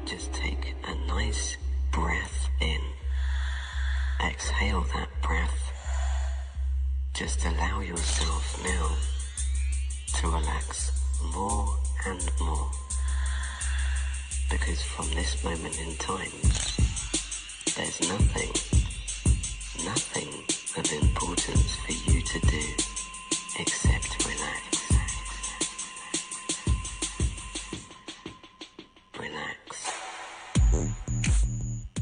Just take a nice breath in. Exhale that breath. Just allow yourself now to relax more and more. Because from this moment in time, there's nothing of importance for you to do except relax. Relax.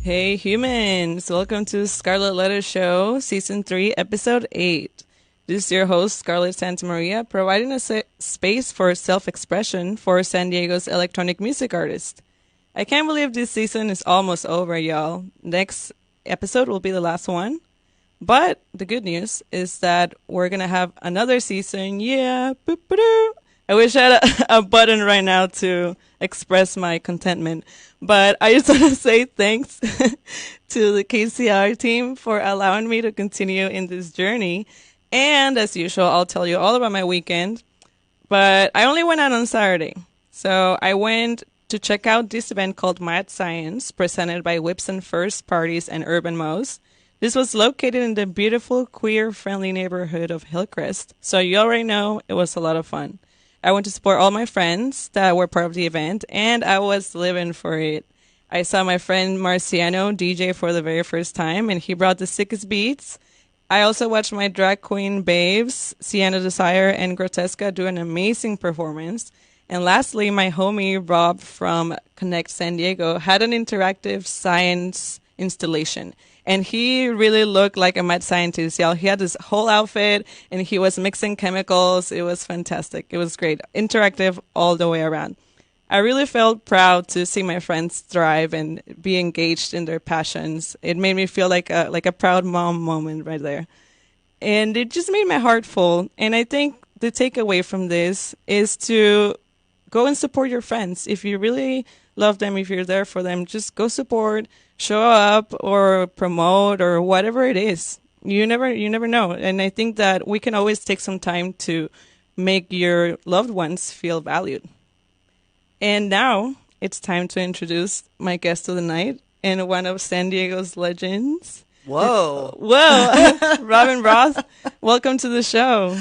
Hey humans, welcome to Scarlett Letter Show, Season 3, Episode 8. This is your host, Scarlett Santa Maria, providing a space for self-expression for San Diego's electronic music artists. I can't believe this season is almost over, y'all. Next episode will be the last one. But the good news is that we're going to have another season. Yeah. Boop-a-doo. I wish I had a button right now to express my contentment. But I just want to say thanks to the KCR team for allowing me to continue in this journey. And as usual, I'll tell you all about my weekend. But I only went out on Saturday. So I went to check out this event called Mad Science, presented by Whips and First Parties and Urban Mouse. This was located in the beautiful, queer-friendly neighborhood of Hillcrest. So you already know it was a lot of fun. I went to support all my friends that were part of the event, and I was living for it. I saw my friend Marciano DJ for the very first time, and he brought the sickest beats. I also watched my drag queen babes, Sienna Desire and Grotesca, do an amazing performance. And lastly, my homie Rob from Connect San Diego had an interactive science installation. And he really looked like a mad scientist, y'all. He had this whole outfit, and he was mixing chemicals. It was fantastic. It was great. Interactive all the way around. I really felt proud to see my friends thrive and be engaged in their passions. It made me feel like a proud mom moment right there. And it just made my heart full. And I think the takeaway from this is to go and support your friends. If you really love them, if you're there for them, just go support, show up or promote or whatever it is. You never know. And I think that we can always take some time to make your loved ones feel valued. And now it's time to introduce my guest of the night and one of San Diego's legends. Whoa. Robin Roth, welcome to the show.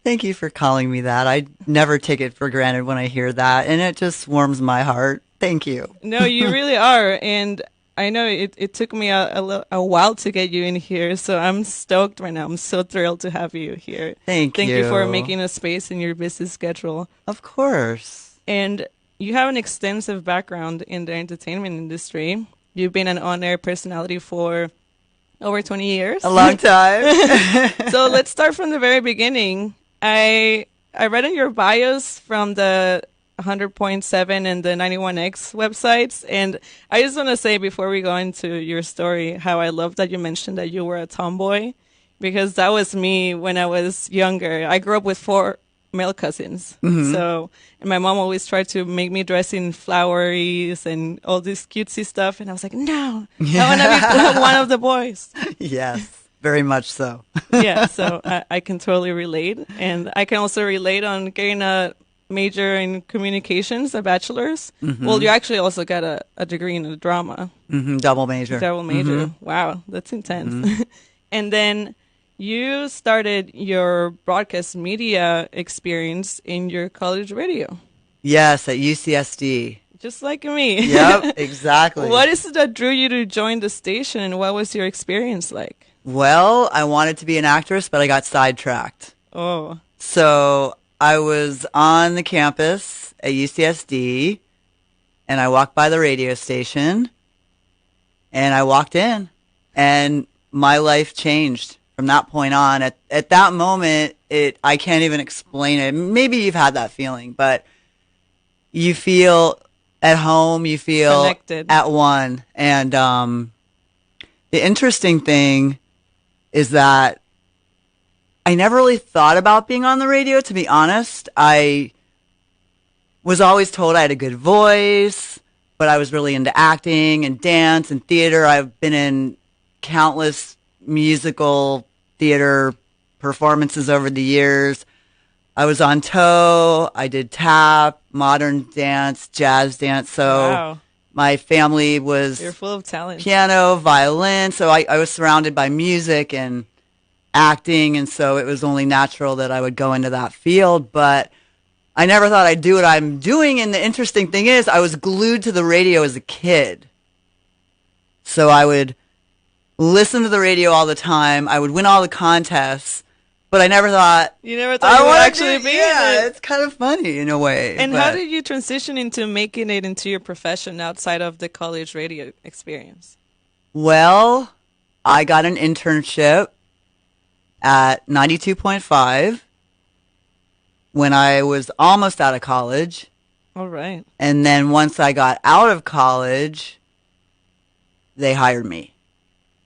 Thank you for calling me that. I never take it for granted when I hear that, and it just warms my heart. Thank you. No, you really are. And I know it took me a while to get you in here, so I'm stoked right now. I'm so thrilled to have you here. Thank you. Thank you for making a space in your busy schedule. Of course. And you have an extensive background in the entertainment industry. You've been an on-air personality for over 20 years. A long time. So let's start from the very beginning. I read in your bios from the 100.7 and the 91X websites, and I just want to say before we go into your story how I love that you mentioned that you were a tomboy, because that was me when I was younger. I grew up with 4 male cousins, and my mom always tried to make me dress in floweries and all this cutesy stuff, and I was like, no, I want to be one of the boys. Yes. Very much so. Yeah, so I can totally relate. And I can also relate on getting a major in communications, a bachelor's. Well, you actually also got a degree in drama. Double major. Double major. Wow, that's intense. And then you started your broadcast media experience in your college radio. Yes, at UCSD. Just like me. Yep, exactly. What is it that drew you to join the station, and what was your experience like? Well, I wanted to be an actress, but I got sidetracked. Oh. So I was on the campus at UCSD, and I walked by the radio station, and I walked in, and my life changed from that point on. At that moment, I can't even explain it. Maybe you've had that feeling, but you feel at home, you feel connected, at one. And the interesting thing is that I never really thought about being on the radio, to be honest. I was always told I had a good voice, but I was really into acting and dance and theater. I've been in countless musical theater performances over the years. I was on toe. I did tap, modern dance, jazz dance. So wow. My family was You're full of talent. piano, violin, so I was surrounded by music and acting, and so it was only natural that I would go into that field, but I never thought I'd do what I'm doing, and the interesting thing is I was glued to the radio as a kid. So I would listen to the radio all the time. I would win all the contests, but I never thought You never thought you would actually be in Yeah, it. it's kind of funny in a way. And but- how did you transition into making it into your profession outside of the college radio experience? Well, I got an internship at 92.5 when I was almost out of college. All right. And then once I got out of college, they hired me.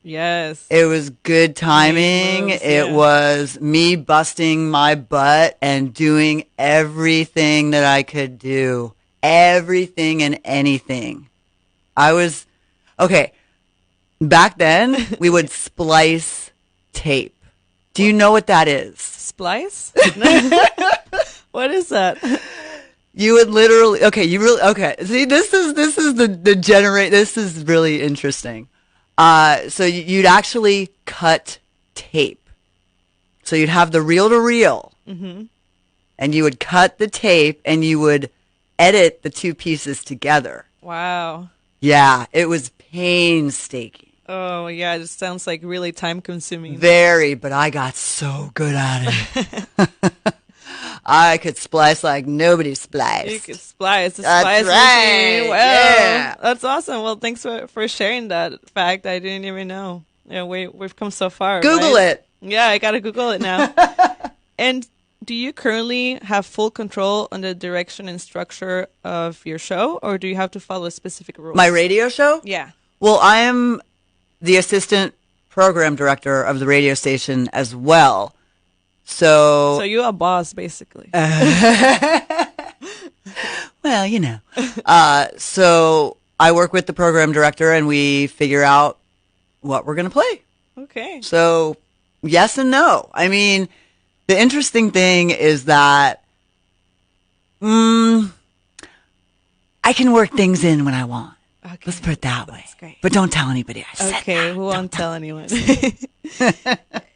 Yes. It was good timing. Moves, It yeah. was me busting my butt and doing everything that I could do. Everything and anything. I was, okay, back then we would splice tape. Do you know what that is? Splice? What is that? You would literally, okay. See, this is this is really interesting. So you'd actually cut tape. So you'd have the reel to reel, and you would cut the tape, and you would edit the two pieces together. Wow. Yeah, it was painstaking. Oh, yeah. It sounds like really time consuming. Very, but I got so good at it. I could splice like nobody spliced. You could splice. The That's splice right, machine. Wow. yeah. That's awesome. Well, thanks for sharing that fact. I didn't even know. Yeah, we've come so far. Google right? it. Yeah, I got to Google it now. And do you currently have full control on the direction and structure of your show, or do you have to follow specific rules? My radio show? Yeah. Well, I am the assistant program director of the radio station as well. So you're a boss, basically. Well, you know. So I work with the program director and we figure out what we're going to play. Okay. So yes and no. I mean, the interesting thing is that I can work things in when I want. Okay. Let's put it that way. That's great. But don't tell anybody I said Okay, that. we won't tell anyone.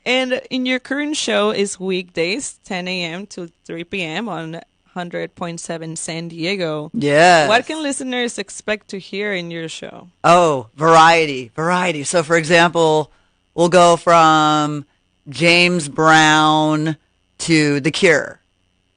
And in your current show is weekdays, 10 a.m. to 3 p.m. on 100.7 San Diego. Yes. What can listeners expect to hear in your show? Oh, variety. So, for example, we'll go from James Brown to The Cure.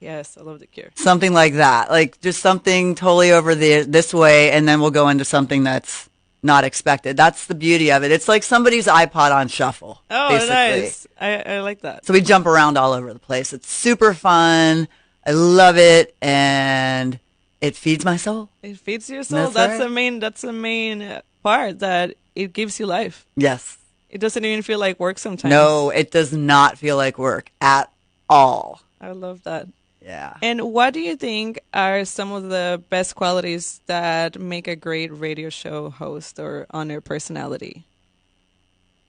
Yes, I love The Cure. Something like that. Like just something totally over this way, and then we'll go into something that's not expected. That's the beauty of it. It's like somebody's iPod on shuffle. Oh, basically. nice. I like that. So we jump around all over the place. It's super fun. I love it, and it feeds my soul. It feeds your soul. That's That's right. the main part, that it gives you life. Yes. It doesn't even feel like work sometimes. No, it does not feel like work at all. I love that. Yeah. And what do you think are some of the best qualities that make a great radio show host or on your personality?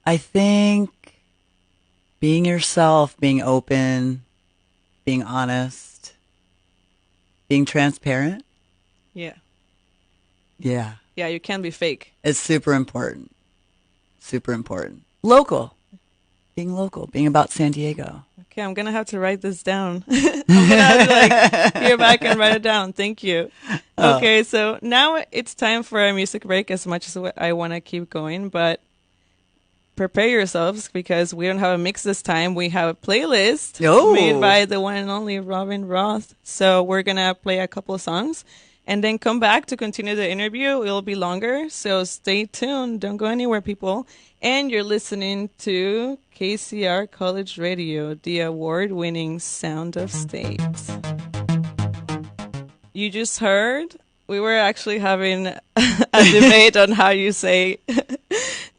I think being yourself, being open, being honest, being transparent. Yeah. Yeah. Yeah, you can't be fake. It's super important. Super important. Local. Being local. Being about San Diego. Okay, I'm going to have to write this down. I'm going to have to hear back and write it down. Thank you. Okay, so now it's time for a music break, as much as I want to keep going, but prepare yourselves because we don't have a mix this time. We have a playlist Oh. made by the one and only Robin Roth. So we're going to play a couple of songs and then come back to continue the interview. It'll be longer, so stay tuned. Don't go anywhere, people. And you're listening to KCR College Radio, the award-winning sound of state. You just heard, we were actually having a debate on how you say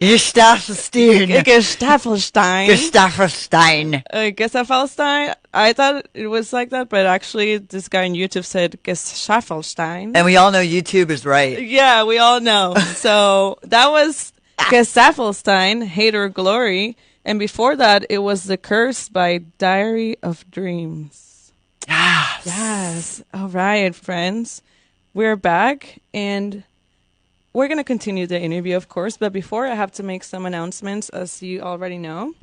Gestafelstein. Gestafelstein. Gestafelstein. Gestafelstein. I thought it was like that, but actually this guy on YouTube said Gestafelstein. And we all know YouTube is right. Yeah, we all know. So that was Gestafelstein, Hate or Glory. And before that, it was The Curse by Diary of Dreams. Yes. Yes. All right, friends. We're back. And we're going to continue the interview, of course, but before I have to make some announcements, as you already know.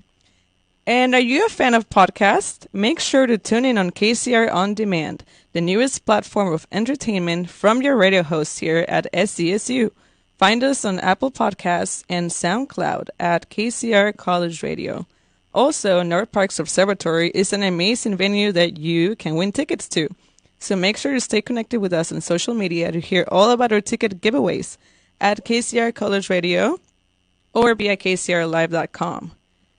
And are you a fan of podcasts? Make sure to tune in on KCR On Demand, the newest platform of entertainment from your radio hosts here at SCSU. Find us on Apple Podcasts and SoundCloud at KCR College Radio. Also, North Park's Observatory is an amazing venue that you can win tickets to. So make sure to stay connected with us on social media to hear all about our ticket giveaways at KCR College Radio or via kcrlive.com.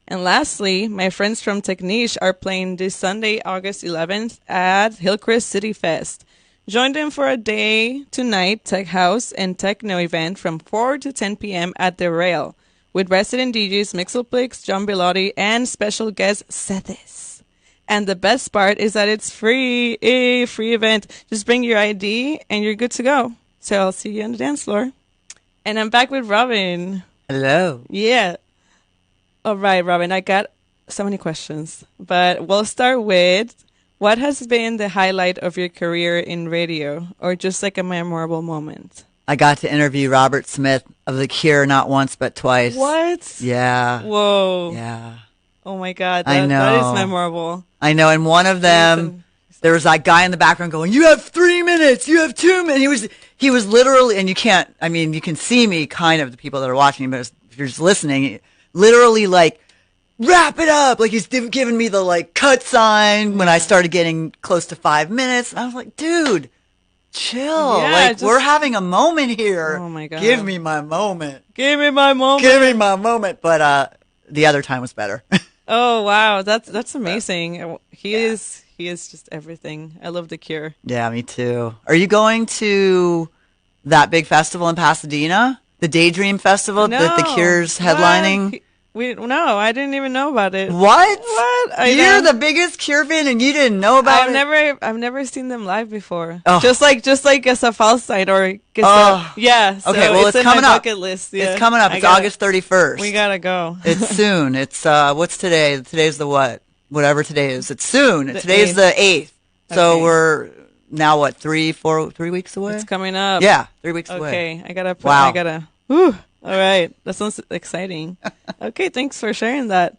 And lastly, my friends from Techniche are playing this Sunday, August 11th at Hillcrest City Fest. Join them for a day to night tech house and techno event from 4 to 10 p.m. at The Rail with resident DJs Mixelplix, John Bilotti, and special guest Cetis. And the best part is that it's free, a free event. Just bring your ID and you're good to go. So I'll see you on the dance floor. And I'm back with Robin. Hello. Yeah. All right, Robin, I got so many questions, but we'll start with what has been the highlight of your career in radio or just like a memorable moment? I got to interview Robert Smith of The Cure not once but twice. What? Yeah. Whoa. Yeah. Oh my God. I know. That is memorable. I know. And one of them, there was that guy in the background going, "You have 3 minutes. You have 2 minutes." He was literally, and you can't, I mean, you can see me kind of, the people that are watching, but if you're just listening, literally like, wrap it up. Like he's giving me the like cut sign when I started getting close to 5 minutes. And I was like, dude, chill. Yeah, like we're having a moment here. Oh my God. Give me my moment. Give me my moment. Give me my moment. But the other time was better. Oh wow, that's amazing. He is just everything. I love The Cure. Yeah, me too. Are you going to that big festival in Pasadena? The Daydream Festival that The Cure's headlining? No, I didn't even know about it. What? What? You're the biggest Cure fan and you didn't know about it? I've never seen them live before. Oh. Just like as a false site or yeah. So okay, well it's in coming my up. Bucket list. Yeah. It's coming up. It's August 31st. We gotta go. It's soon. It's what's today? Today's the what? Whatever today is. It's soon. Today's 8th. the 8th. So Okay. we're now what? 3 weeks away? It's coming up. Yeah, 3 weeks away. Okay, I gotta. Wow. Whew. All right, that sounds exciting. Okay, thanks for sharing that.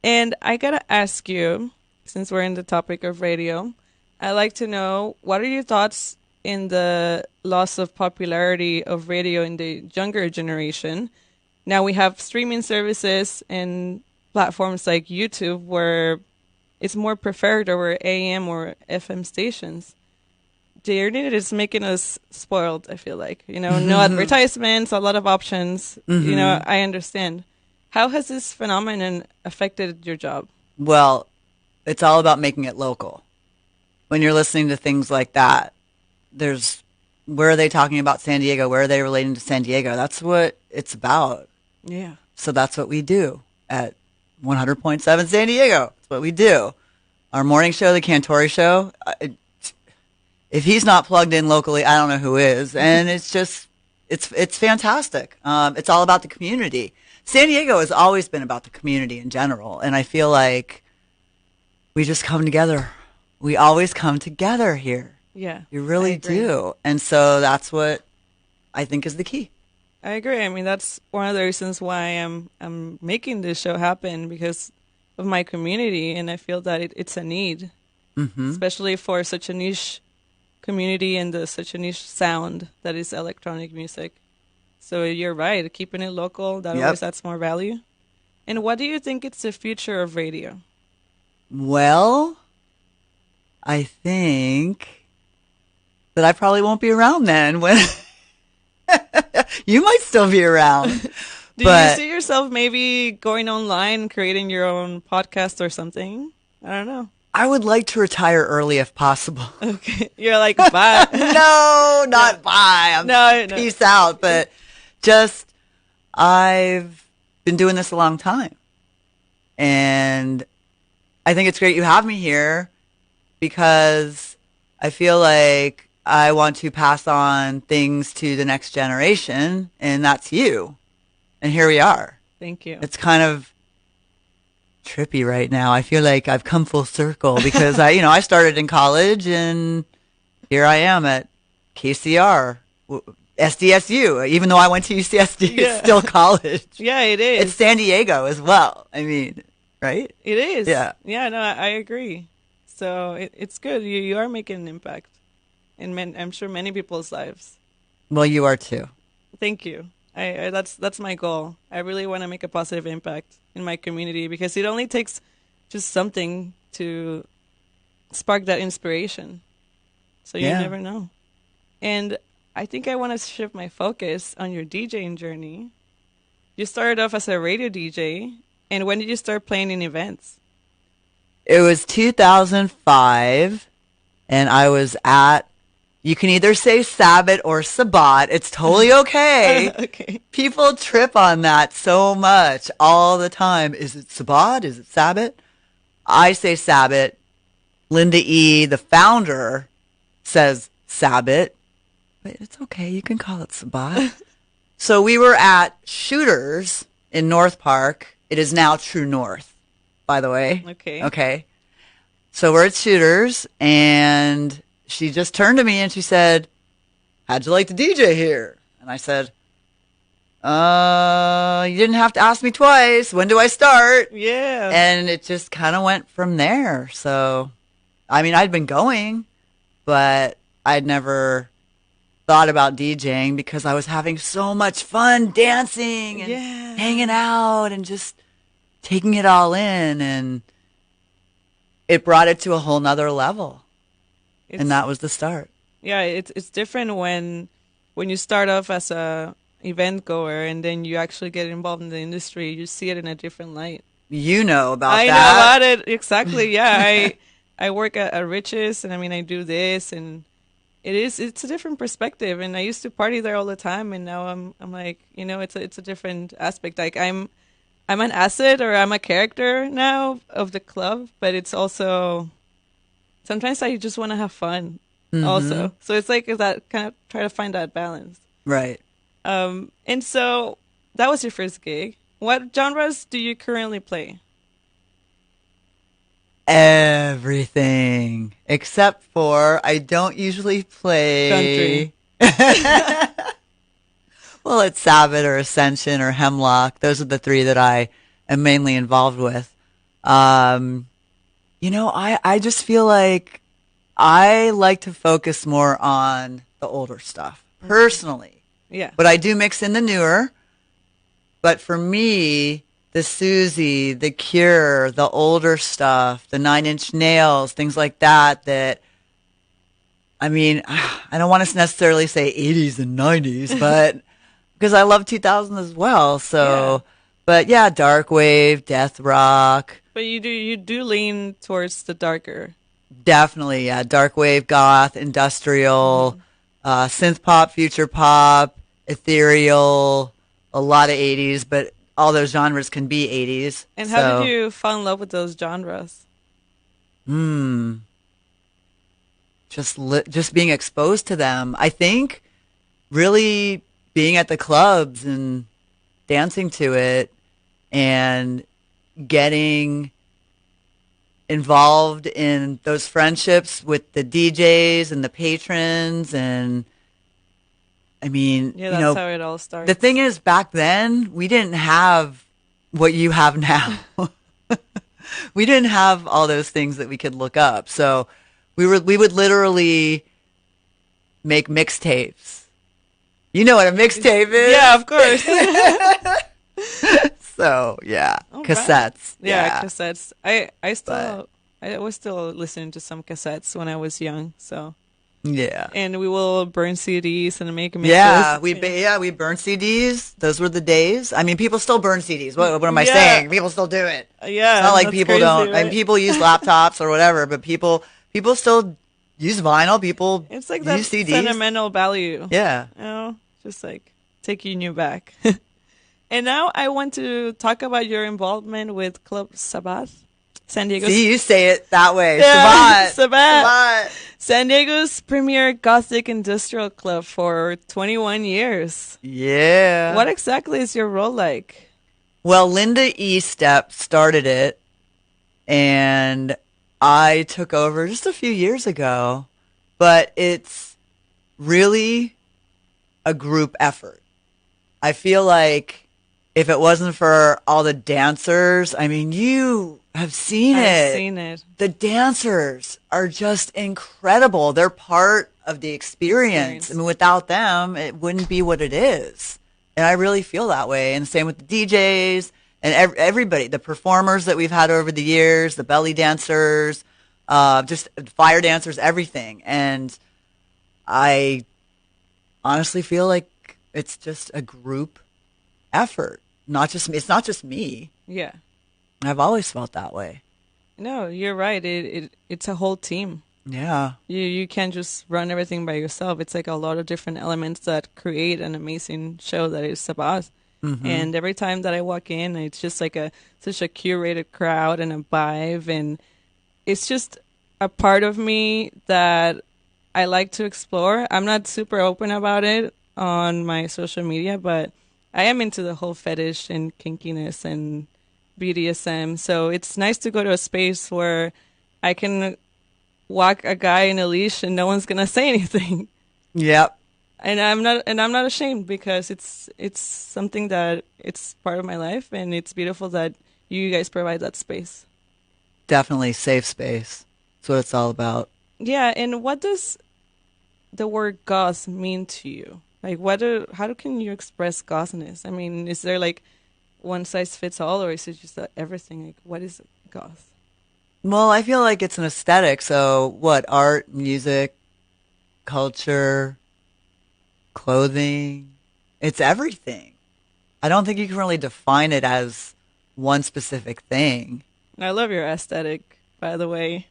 And I gotta ask you, since we're in the topic of radio, I'd like to know what are your thoughts in the loss of popularity of radio in the younger generation? Now we have streaming services and platforms like YouTube where it's more preferred over AM or FM stations. The internet is making us spoiled, I feel like. No advertisements, a lot of options. Mm-hmm. I understand. How has this phenomenon affected your job? Well, it's all about making it local. When you're listening to things like that, where are they talking about San Diego? Where are they relating to San Diego? That's what it's about. Yeah. So that's what we do at 100.7 San Diego. That's what we do. Our morning show, the Cantori Show, if he's not plugged in locally, I don't know who is. And it's just, it's fantastic. It's all about the community. San Diego has always been about the community in general. And I feel like we just come together. We always come together here. Yeah. You really do. And so that's what I think is the key. I agree. I mean, that's one of the reasons why I'm making this show happen, because of my community. And I feel that it's a need, especially for such a niche community and such a niche sound that is electronic music. So you're right, keeping it local, that always adds more value. And what do you think is the future of radio? Well, I think that I probably won't be around then when you might still be around. Do you see yourself maybe going online, creating your own podcast or something? I don't know. I would like to retire early if possible. Okay. You're like, bye. No, not bye. No. Peace out. But just, I've been doing this a long time. And I think it's great you have me here because I feel like I want to pass on things to the next generation, and that's you. And here we are. Thank you. It's kind of trippy right now. I feel like I've come full circle because I started in college and here I am at KCR SDSU, even though I went to UCSD, Yeah. it's still college. Yeah, it is. It's San Diego as well. I mean, right? It is. Yeah. Yeah, no, I agree. So it's good. You are making an impact in I'm sure many people's lives. Well, you are too. Thank you. I that's my goal. I really want to make a positive impact in my community because it only takes just something to spark that inspiration. So you Yeah. never know. And I think I want to shift my focus on your DJing journey. You started off as a radio DJ, and when did you start playing in events? It was 2005, and I was at, you can either say Sabbat or Sabbat. It's totally okay. Okay. People trip on that so much all the time. Is it Sabbat? Is it Sabbat? I say Sabbat. Linda E., the founder, says Sabbat. But it's okay. You can call it Sabbat. So we were at Shooters in North Park. It is now True North, by the way. Okay. Okay. So we're at Shooters, and she just turned to me and she said, how'd you like to DJ here? And I said, you didn't have to ask me twice. When do I start? Yeah. And it just kind of went from there. So, I mean, I'd been going, but I'd never thought about DJing because I was having so much fun dancing and hanging out and just taking it all in. And it brought it to a whole nother level. And that was the start. Yeah, it's different when you start off as a event goer and then you actually get involved in the industry. You see it in a different light. You know about that. I know about it. Exactly. Yeah. I work at Riches, and I mean, I do this, and it's a different perspective. And I used to party there all the time, and now I'm like, it's a different aspect. Like I'm an asset, or I'm a character now of the club, but it's also sometimes I just want to have fun also. So it's like that kind of try to find that balance. Right. And so that was your first gig. What genres do you currently play? Everything except for I don't usually play country. Well, it's Sabbath or Ascension or Hemlock. Those are the three that I am mainly involved with. I just feel like I like to focus more on the older stuff personally. Yeah. But I do mix in the newer. But for me, the Susie, the Cure, the older stuff, the Nine Inch Nails, things like that, I mean, I don't want to necessarily say 80s and 90s, but because I love 2000 as well. So, but yeah, dark wave, death rock. But you do lean towards the darker. Definitely, yeah. Dark wave, goth, industrial, synth pop, future pop, ethereal, a lot of 80s, but all those genres can be 80s. And how did you fall in love with those genres? Just being exposed to them. I think really being at the clubs and dancing to it and getting involved in those friendships with the DJs and the patrons. And I mean, that's how it all starts. The thing is, back then we didn't have what you have now. We didn't have all those things that we could look up. So we would literally make mixtapes. You know what a mixtape is? Yeah, of course. So yeah, All cassettes. Right. Yeah, cassettes. I was still listening to some cassettes when I was young. So yeah, and we will burn CDs and make mixes. Yeah, we burn CDs. Those were the days. I mean, people still burn CDs. What am I saying? People still do it. Yeah, it's not like people crazy, don't. Right? I mean, people use laptops or whatever, but people still use vinyl. People it's like use that CDs. Sentimental value. Yeah, just like taking you back. And now I want to talk about your involvement with Club Sabbat, San Diego's. See, you say it that way. Yeah, Sabbat. San Diego's premier gothic industrial club for 21 years. Yeah. What exactly is your role like? Well, Linda E. Step started it, and I took over just a few years ago. But it's really a group effort. I feel like if it wasn't for all the dancers, I mean, you have seen it. I've seen it. The dancers are just incredible. They're part of the experience. I mean, without them, it wouldn't be what it is. And I really feel that way. And the same with the DJs and everybody, the performers that we've had over the years, the belly dancers, just fire dancers, everything. And I honestly feel like it's just a group effort. Not just me. It's not just me. Yeah. I've always felt that way. No, you're right. It's a whole team. Yeah. You can't just run everything by yourself. It's like a lot of different elements that create an amazing show that is Sabbat. And every time that I walk in, it's just like such a curated crowd and a vibe, and it's just a part of me that I like to explore. I'm not super open about it on my social media, but I am into the whole fetish and kinkiness and BDSM. So it's nice to go to a space where I can walk a guy in a leash and no one's gonna say anything. Yep. And I'm not ashamed, because it's something that it's part of my life, and it's beautiful that you guys provide that space. Definitely safe space. That's what it's all about. Yeah, and what does the word goth mean to you? Like, how can you express gothness? I mean, is there like one size fits all, or is it just everything? Like, what is goth? Well, I feel like it's an aesthetic. So what? Art, music, culture, clothing. It's everything. I don't think you can really define it as one specific thing. I love your aesthetic, by the way.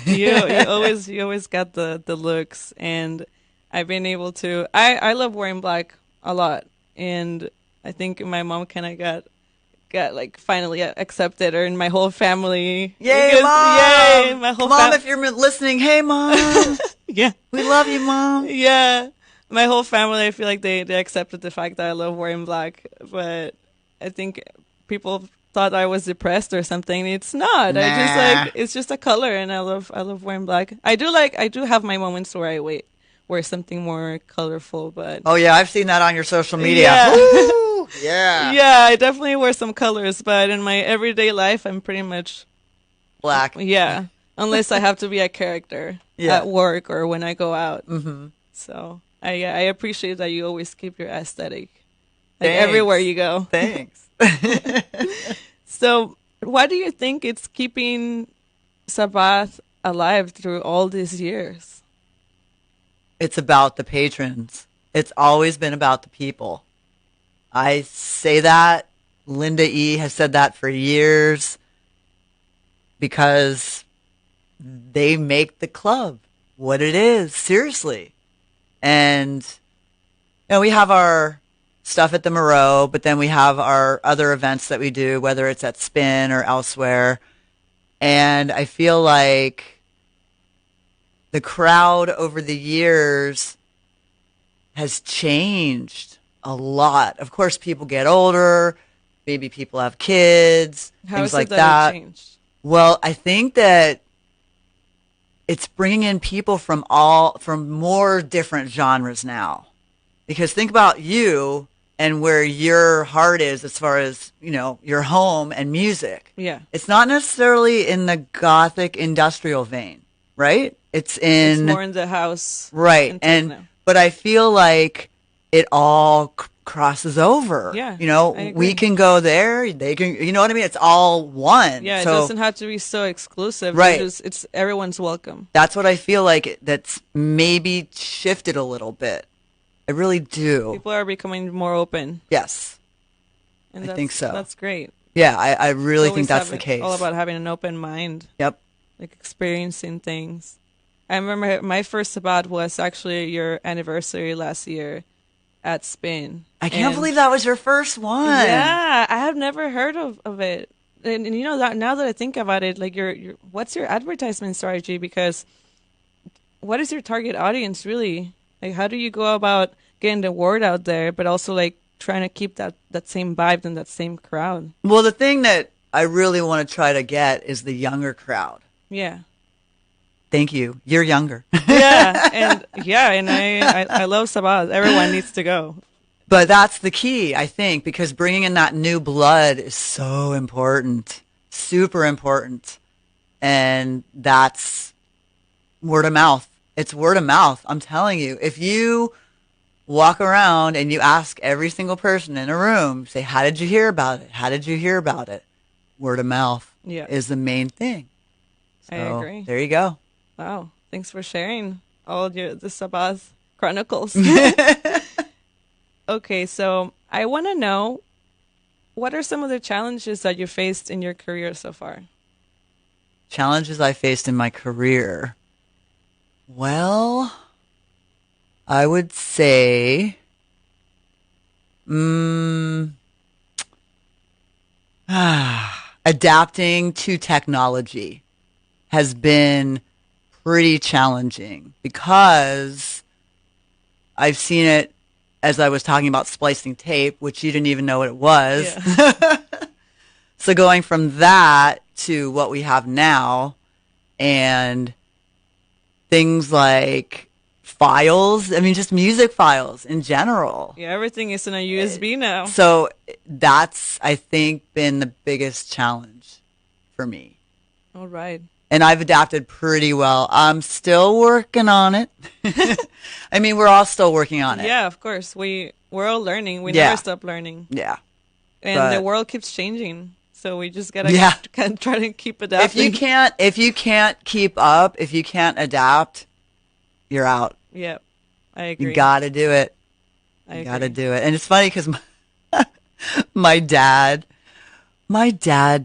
you always got the looks, and I've been able to. I love wearing black a lot, and I think my mom kind of got like finally accepted, or in my whole family. Yay, because, Mom! Yay, my whole Mom, if you're listening, hey, Mom. Yeah, we love you, Mom. Yeah, my whole family. I feel like they accepted the fact that I love wearing black, but I think people thought I was depressed or something. It's not. Nah. It's just a color, and I love wearing black. I do have my moments where I wear something more colorful, but oh yeah, I've seen that on your social media. Yeah. Woo! Yeah. Yeah, I definitely wear some colors, but in my everyday life, I'm pretty much black. Yeah, unless I have to be a character at work or when I go out. Mm-hmm. So I appreciate that you always keep your aesthetic like Thanks. everywhere you go. Thanks. So, why do you think it's keeping Sabbath alive through all these years? It's about the patrons. It's always been about the people. I say that. Linda E. has said that for years, because they make the club what it is, seriously. And we have our stuff at the Moreau, but then we have our other events that we do, whether it's at Spin or elsewhere. And I feel like the crowd over the years has changed a lot. Of course, people get older, maybe people have kids, things like that. It changed? Well, I think that it's bringing in people from more different genres now. Because think about you and where your heart is as far as, your home and music. Yeah. It's not necessarily in the gothic industrial vein, right? It's more in the house. Right. But I feel like it all crosses over. Yeah. We can go there, they can, you know what I mean? It's all one. Yeah, it doesn't have to be so exclusive. Right. It's everyone's welcome. That's what I feel like that's maybe shifted a little bit. I really do. People are becoming more open. Yes. And I think so. That's great. Yeah, I really think that's the case. It's all about having an open mind. Yep. Like experiencing things. I remember my first Sabbat was actually your anniversary last year at Spin. I can't believe that was your first one. Yeah, I have never heard of it. And that now that I think about it, like what's your advertisement strategy? Because what is your target audience really? Like, how do you go about getting the word out there, but also like trying to keep that same vibe and that same crowd? Well, the thing that I really want to try to get is the younger crowd. Yeah. Thank you. You're younger. and I love Sabbat. Everyone needs to go. But that's the key, I think, because bringing in that new blood is so important, super important. And that's word of mouth. It's word of mouth. I'm telling you, if you walk around and you ask every single person in a room, say, how did you hear about it? How did you hear about it? Word of mouth is the main thing. So, I agree. There you go. Wow. Thanks for sharing all the Sabbath chronicles. Okay, so I want to know, what are some of the challenges that you faced in your career so far? Challenges I faced in my career. Well, I would say, adapting to technology has been pretty challenging because I've seen it as I was talking about splicing tape, which you didn't even know what it was. Yeah. So going from that to what we have now and things like files, I mean, just music files in general. Yeah, everything is in a USB now. So that's, I think, been the biggest challenge for me. All right. And I've adapted pretty well. I'm still working on it. I mean, we're all still working on it. Yeah, of course. We're all learning. We never stop learning. Yeah. And the world keeps changing. So we just gotta try to keep adapting. If you can't keep up, if you can't adapt, you're out. Yeah, I agree. You gotta do it. You gotta do it. And it's funny because my dad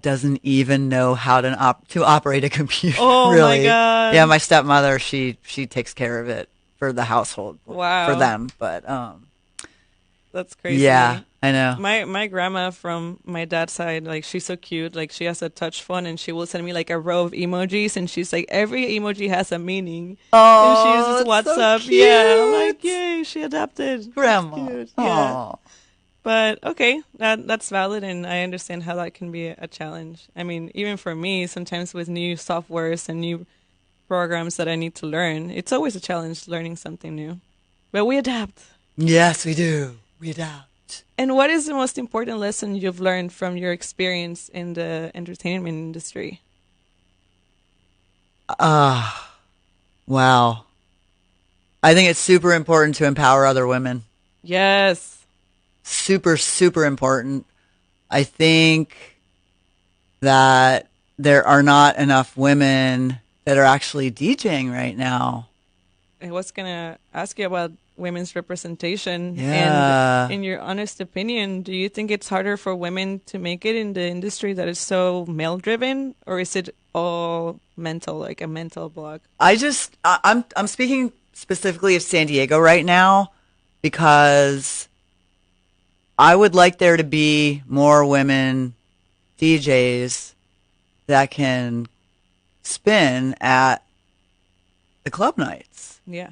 doesn't even know how to operate a computer. Oh, really. My God. Yeah, my stepmother, she takes care of it for the household. Wow. For them, but that's crazy. Yeah, I know. My grandma from my dad's side, like, she's so cute. Like, she has a touch phone and she will send me like a row of emojis, and she's like, every emoji has a meaning. Oh, and she uses WhatsApp. So cute. Yeah, I'm like, yay, she adapted. Grandma. Cute. Yeah. But okay, that's valid, and I understand how that can be a challenge. I mean, even for me, sometimes with new softwares and new programs that I need to learn, it's always a challenge learning something new. But we adapt. Yes, we do. We adapt. And what is the most important lesson you've learned from your experience in the entertainment industry? Wow. I think it's super important to empower other women. Yes. Super, super important. I think that there are not enough women that are actually DJing right now. I was going to ask you about women's representation. Yeah. And in your honest opinion, do you think it's harder for women to make it in the industry that is so male-driven, or is it all mental, like a mental block? I'm speaking specifically of San Diego right now because I would like there to be more women DJs that can spin at the club nights. Yeah.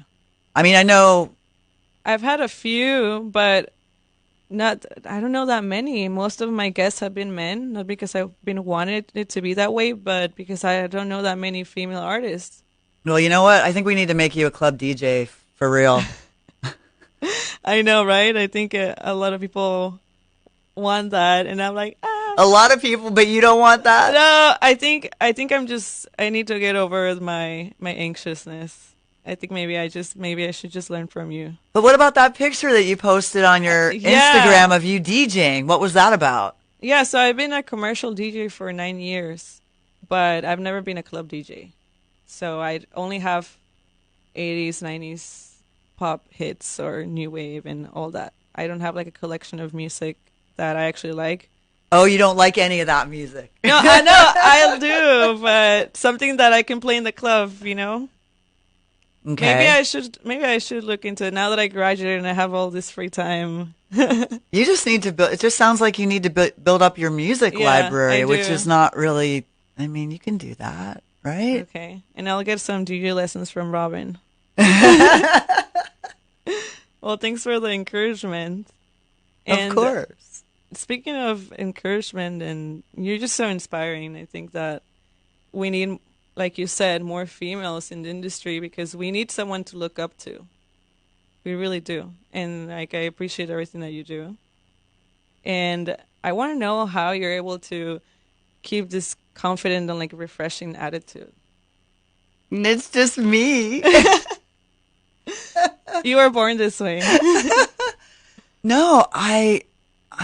I mean, I know I've had a few, but I don't know that many. Most of my guests have been men, not because I've been wanted it to be that way, but because I don't know that many female artists. Well, you know what? I think we need to make you a club DJ for real. I know, right? I think a lot of people want that, and I'm like, A lot of people, but you don't want that? No, I think I need to get over my anxiousness. I think maybe I should just learn from you. But what about that picture that you posted on your Instagram of you DJing? What was that about? Yeah, so I've been a commercial DJ for 9 years, but I've never been a club DJ. So I only have 80s, 90s pop hits or new wave and all that. I don't have like a collection of music that I actually like. Oh, you don't like any of that music? No, I know I do, but something that I can play in the club, you know. Okay. Maybe I should look into it now that I graduated and I have all this free time. You just need to build. It just sounds like you need to build up your music library, which is not really. I mean, you can do that, right? Okay, and I'll get some DJ lessons from Robin. Well, thanks for the encouragement. And, of course. Speaking of encouragement, and you're just so inspiring. I think that we need like you said, more females in the industry because we need someone to look up to. We really do. And like I appreciate everything that you do. And I want to know how you're able to keep this confident and like refreshing attitude. It's just me. You were born this way. No, I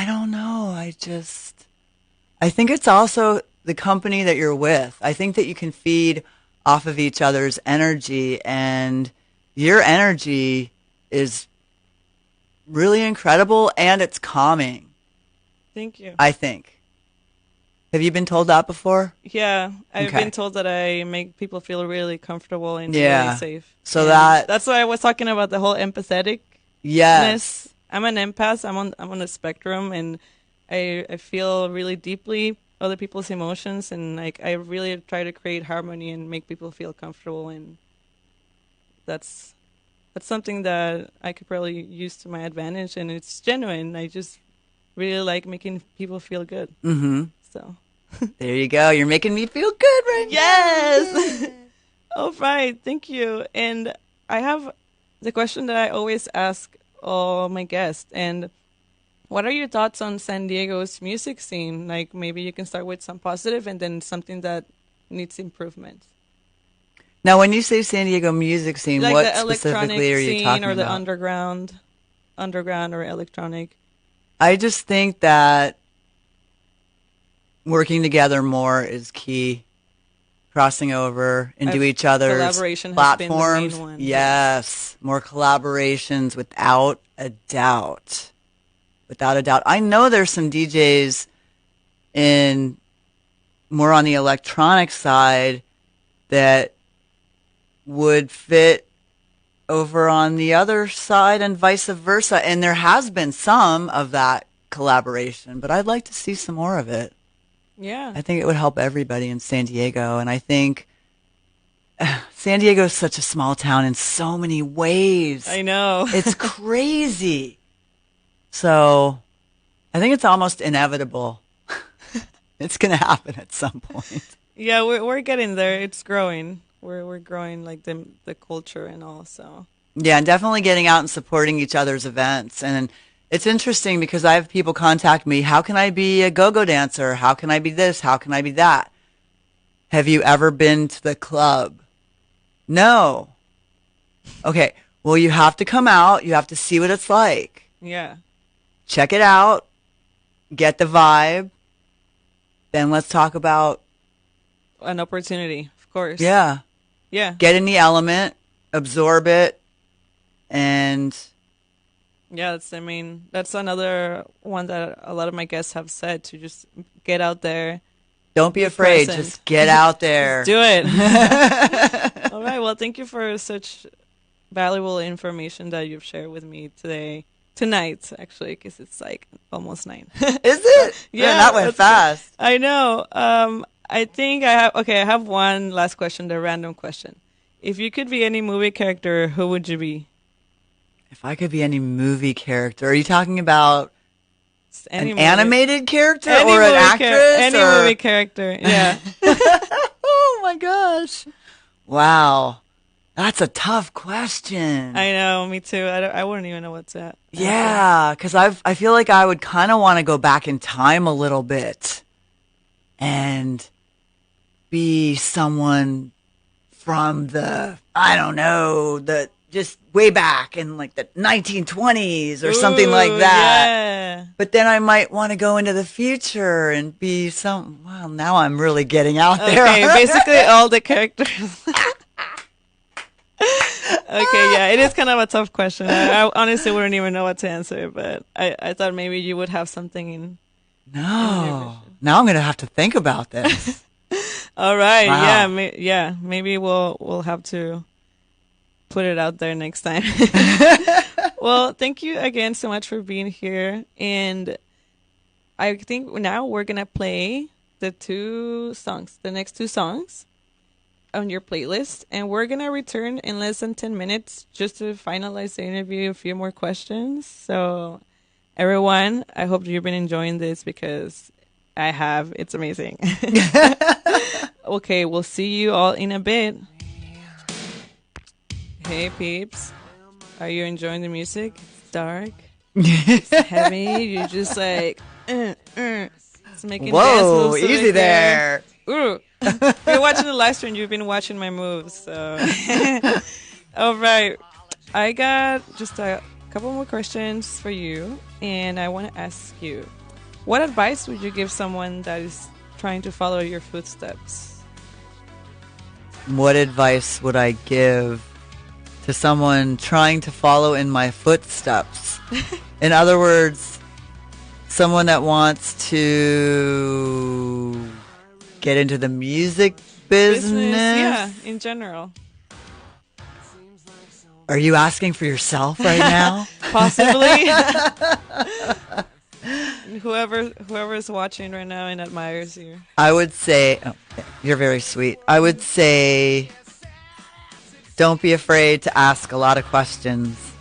don't know. I think it's also the company that you're with. I think that you can feed off of each other's energy, and your energy is really incredible and it's calming, Thank you. I think. Have you been told that before? Yeah, I've Okay. been told that I make people feel really comfortable and Yeah. really safe. So And that- that's why I was talking about the whole empatheticness. Yes. I'm an empath. I'm on a spectrum, and I feel really deeply other people's emotions, and like I really try to create harmony and make people feel comfortable, and that's something that I could probably use to my advantage, and it's genuine. I just really like making people feel good. Mm-hmm. So There you go. You're making me feel good right yes. All right, thank you. And I have the question that I always ask all my guests, and what are your thoughts on San Diego's music scene? Like maybe you can start with some positive and then something that needs improvement. Now, when you say San Diego music scene, Like what the electronic specifically are you scene talking or the about? underground or electronic. I just think that working together more is key. Crossing over into each other's collaboration has been the main platforms. one. Yes, more collaborations without a doubt. Without a doubt. I know there's some DJs in more on the electronic side that would fit over on the other side and vice versa. And there has been some of that collaboration, but I'd like to see some more of it. Yeah. I think it would help everybody in San Diego. And I think San Diego is such a small town in so many ways. I know. It's crazy. So I think it's almost inevitable. It's going to happen at some point. Yeah, we're getting there. It's growing. We're growing like the culture and all. So Yeah, and definitely getting out and supporting each other's events. And it's interesting because I have people contact me, how can I be a go-go dancer? How can I be this? How can I be that? Have you ever been to the club? No. Okay, well, you have to come out. You have to see what it's like. yeah. Check it out. Get the vibe. Then let's talk about, An opportunity, of course. yeah, Yeah. get in the element, absorb it, and Yeah, that's another one that a lot of my guests have said, to just get out there. don't be afraid. present. Just get out there. Do it. All right. Well, thank you for such valuable information that you've shared with me tonight, actually, because it's like almost 9. Is it? Yeah, Man, that went that's- fast. I know. I think I have one last question, the random question. If you could be any movie character, who would you be? If I could be any movie character, are you talking about Any an movie- animated character any or an movie actress? any or... movie character. Yeah. Oh my gosh. Wow. That's a tough question. I know, me too. I wouldn't even know what's that. Yeah, because I feel like I would kind of want to go back in time a little bit and be someone from I don't know, just way back in like the 1920s or something like Ooh, that. Yeah. But then I might want to go into the future and be well, now I'm really getting out there. Okay, basically all the characters. Okay, yeah, it is kind of a tough question. I honestly wouldn't even know what to answer, but I thought maybe you would have something in. No. Now I'm going to have to think about this. All right, Wow. yeah, maybe we'll have to put it out there next time. Well, thank you again so much for being here, and I think now we're gonna play the next two songs on your playlist, and we're gonna return in less than 10 minutes just to finalize the interview, a few more questions. So everyone, I hope you've been enjoying this because I have. It's amazing. Okay, we'll see you all in a bit. Hey, peeps. Are you enjoying the music? It's dark. It's heavy. You're just like, It's making dance Whoa, moves. easy there. Ooh. If you're watching the live stream, you've been watching my moves. So, all right. I got just a couple more questions for you, and I want to ask you, what advice would you give someone that is trying to follow your footsteps? What advice would I give to someone trying to follow in my footsteps? In other words, someone that wants to get into the music business? Yeah, in general. Are you asking for yourself right now? Possibly. Whoever is watching right now and admires you. I would say, you're very sweet. I would say, don't be afraid to ask a lot of questions.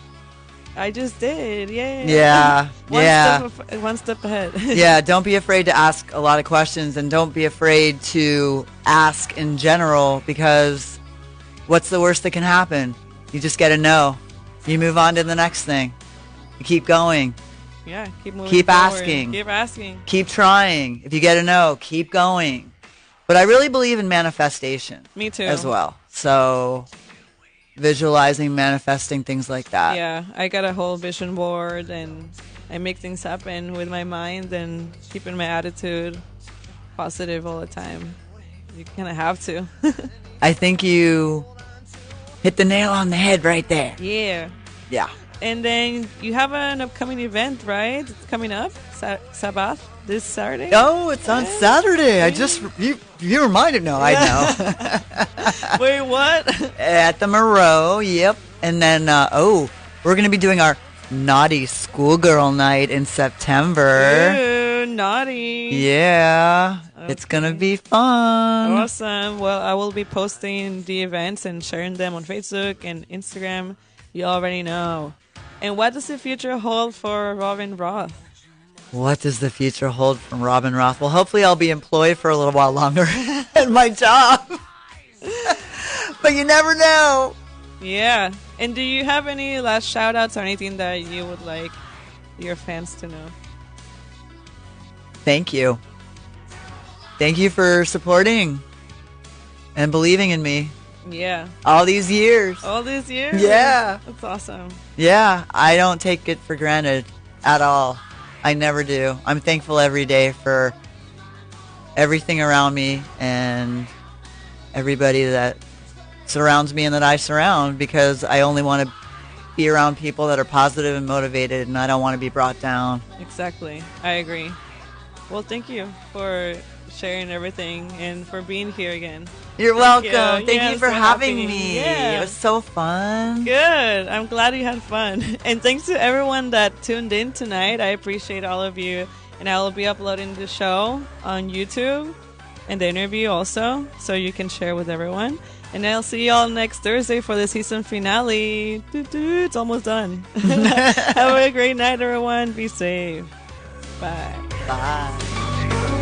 I just did. Yay. Yeah. One step ahead. Yeah, don't be afraid to ask a lot of questions, and don't be afraid to ask in general, because what's the worst that can happen? You just get a no. You move on to the next thing. You keep going. Yeah, keep moving Keep forward. asking. Keep asking. Keep trying. If you get a no, keep going. But I really believe in manifestation. Me too. As well. So visualizing, manifesting, things like that. Yeah, I got a whole vision board, and I make things happen with my mind and keeping my attitude positive all the time. You kind of have to. I think you hit the nail on the head right there. Yeah. Yeah. And then you have an upcoming event, right? It's coming up, Sabbat, this Saturday. Oh, it's on Saturday. I just, you reminded me. No, I know. Wait, what? At the Moreau, yep. And then, we're going to be doing our naughty schoolgirl night in September. Ooh, naughty. Yeah. Okay. It's going to be fun. Awesome. Well, I will be posting the events and sharing them on Facebook and Instagram. You already know. And what does the future hold for Robin Roth? What does the future hold from Robin Roth? Well, hopefully I'll be employed for a little while longer at my job. But you never know. Yeah. And do you have any last shout outs or anything that you would like your fans to know? Thank you. Thank you for supporting and believing in me. Yeah. All these years. All these years? Yeah. That's awesome. Yeah. I don't take it for granted at all. I never do. I'm thankful every day for everything around me and everybody that surrounds me and that I surround, because I only want to be around people that are positive and motivated, and I don't want to be brought down. Exactly. I agree. Well, thank you for sharing everything and for being here again. You're welcome. Thank you you for having me. Yeah. It was so fun. Good. I'm glad you had fun. And thanks to everyone that tuned in tonight. I appreciate all of you. And I will be uploading the show on YouTube and the interview also, so you can share with everyone. And I'll see you all next Thursday for the season finale. It's almost done. Have a great night, everyone. Be safe. Bye. Bye.